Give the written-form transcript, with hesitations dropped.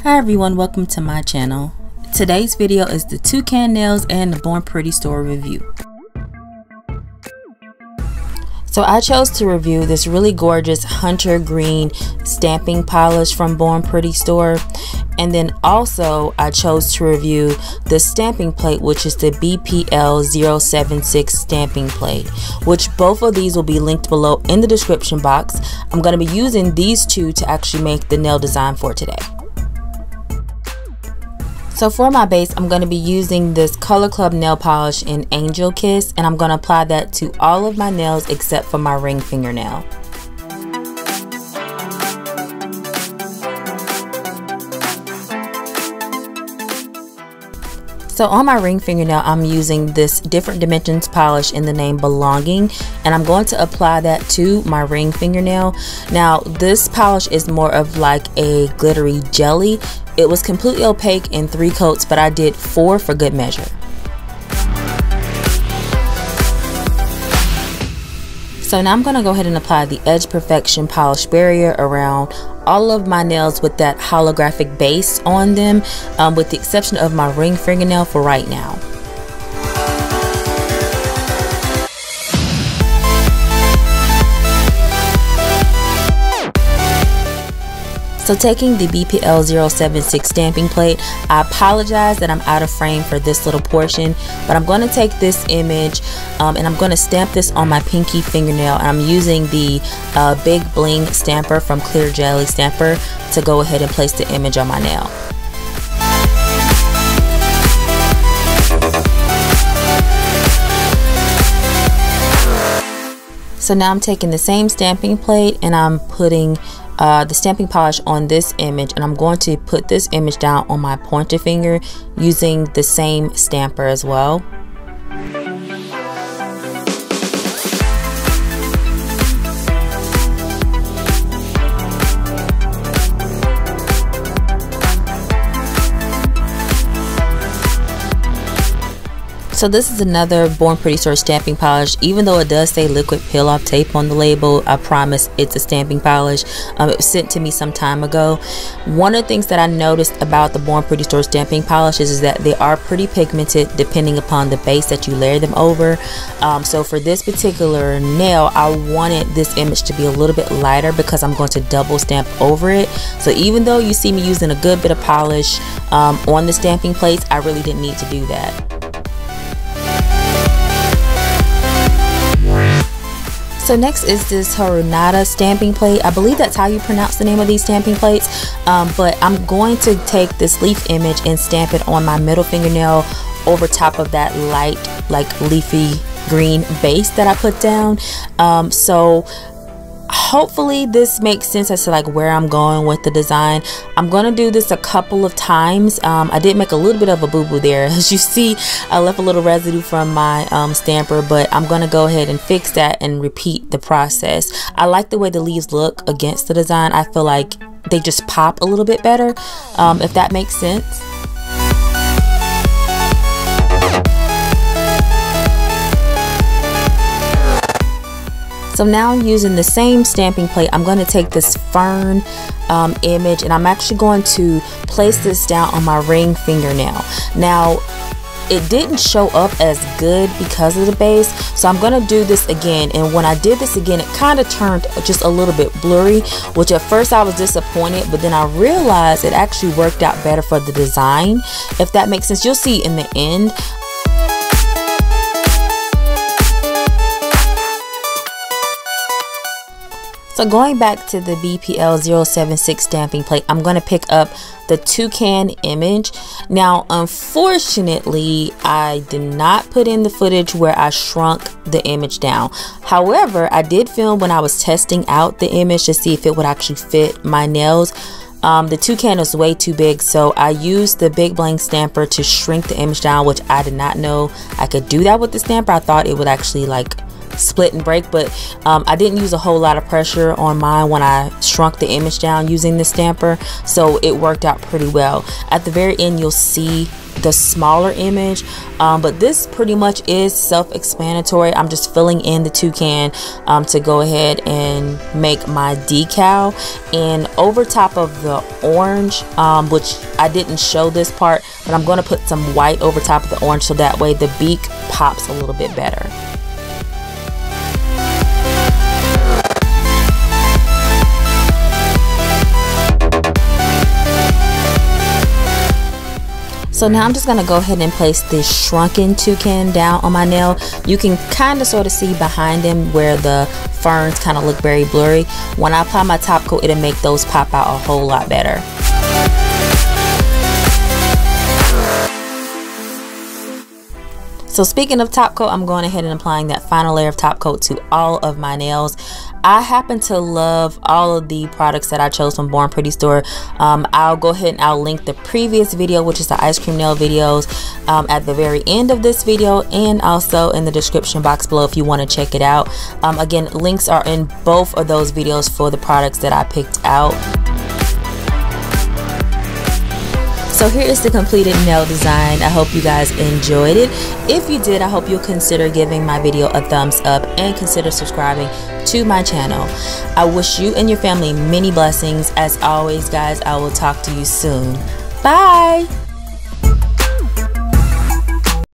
Hi everyone, welcome to my channel. Today's video is the Toucan nails and the Born Pretty store review. So I chose to review this really gorgeous hunter green stamping polish from Born Pretty store, and then also I chose to review the stamping plate, which is the BPL 076 stamping plate, which both of these will be linked below in the description box. I'm going to be using these two to actually make the nail design for today. So for my base, I'm going to be using this Color Club nail polish in Angel Kiss, and I'm going to apply that to all of my nails except for my ring fingernail. So on my ring fingernail, I'm using this Different Dimensions polish in the name Belonging, and I'm going to apply that to my ring fingernail. Now this polish is more of like a glittery jelly. It was completely opaque in 3 coats, but I did 4 for good measure. So now I'm going to go ahead and apply the Edge Perfection Polish Barrier around all of my nails with that holographic base on them, with the exception of my ring fingernail for right now. So taking the BPL 076 stamping plate, I apologize that I'm out of frame for this little portion, but I'm going to take this image and I'm going to stamp this on my pinky fingernail, and I'm using the Big Bling stamper from Clear Jelly Stamper to go ahead and place the image on my nail. So now I'm taking the same stamping plate and I'm putting the stamping polish on this image, and I'm going to put this image down on my pointer finger using the same stamper as well. So this is another Born Pretty store stamping polish. Even though it does say liquid peel off tape on the label, I promise it's a stamping polish. It was sent to me some time ago. One of the things that I noticed about the Born Pretty store stamping polishes is that they are pretty pigmented depending upon the base that you layer them over. So for this particular nail, I wanted this image to be a little bit lighter because I'm going to double stamp over it. So even though you see me using a good bit of polish on the stamping plates, I really didn't need to do that. So next is this Harunata stamping plate. I believe that's how you pronounce the name of these stamping plates, but I'm going to take this leaf image and stamp it on my middle fingernail over top of that light, like leafy green base that I put down. So hopefully this makes sense as to like where I'm going with the design. I'm going to do this a couple of times. I did make a little bit of a boo-boo there. As you see, I left a little residue from my stamper, but I'm going to go ahead and fix that and repeat the process. I like the way the leaves look against the design. I feel like they just pop a little bit better, if that makes sense. So now I'm using the same stamping plate. I'm going to take this fern image, and I'm actually going to place this down on my ring fingernail. Now it didn't show up as good because of the base, so I'm going to do this again. And when I did this again, it kind of turned just a little bit blurry, which at first I was disappointed, but then I realized it actually worked out better for the design, if that makes sense. You'll see in the end. So going back to the BPL 076 stamping plate, I'm going to pick up the Toucan image. Now, unfortunately, I did not put in the footage where I shrunk the image down. However, I did film when I was testing out the image to see if it would actually fit my nails. The Toucan was way too big, so I used the Big Bling stamper to shrink the image down, which I did not know I could do that with the stamper. I thought it would actually like split and break, but I didn't use a whole lot of pressure on mine when I shrunk the image down using the stamper, so it worked out pretty well. At the very end you'll see the smaller image, but this pretty much is self-explanatory. I'm just filling in the toucan to go ahead and make my decal, and over top of the orange, which I didn't show this part, but I'm going to put some white over top of the orange so that way the beak pops a little bit better. So now I'm just going to go ahead and place this shrunken toucan down on my nail. You can kind of sort of see behind him where the ferns kind of look very blurry. When I apply my top coat, it'll make those pop out a whole lot better. So speaking of top coat, I'm going ahead and applying that final layer of top coat to all of my nails. I happen to love all of the products that I chose from Born Pretty store. I'll go ahead and I'll link the previous video, which is the ice cream nail videos, at the very end of this video, and also in the description box below if you want to check it out. Again, links are in both of those videos for the products that I picked out. So here is the completed nail design. I hope you guys enjoyed it. If you did, I hope you'll consider giving my video a thumbs up and consider subscribing to my channel. I wish you and your family many blessings. As always, guys, I will talk to you soon. Bye!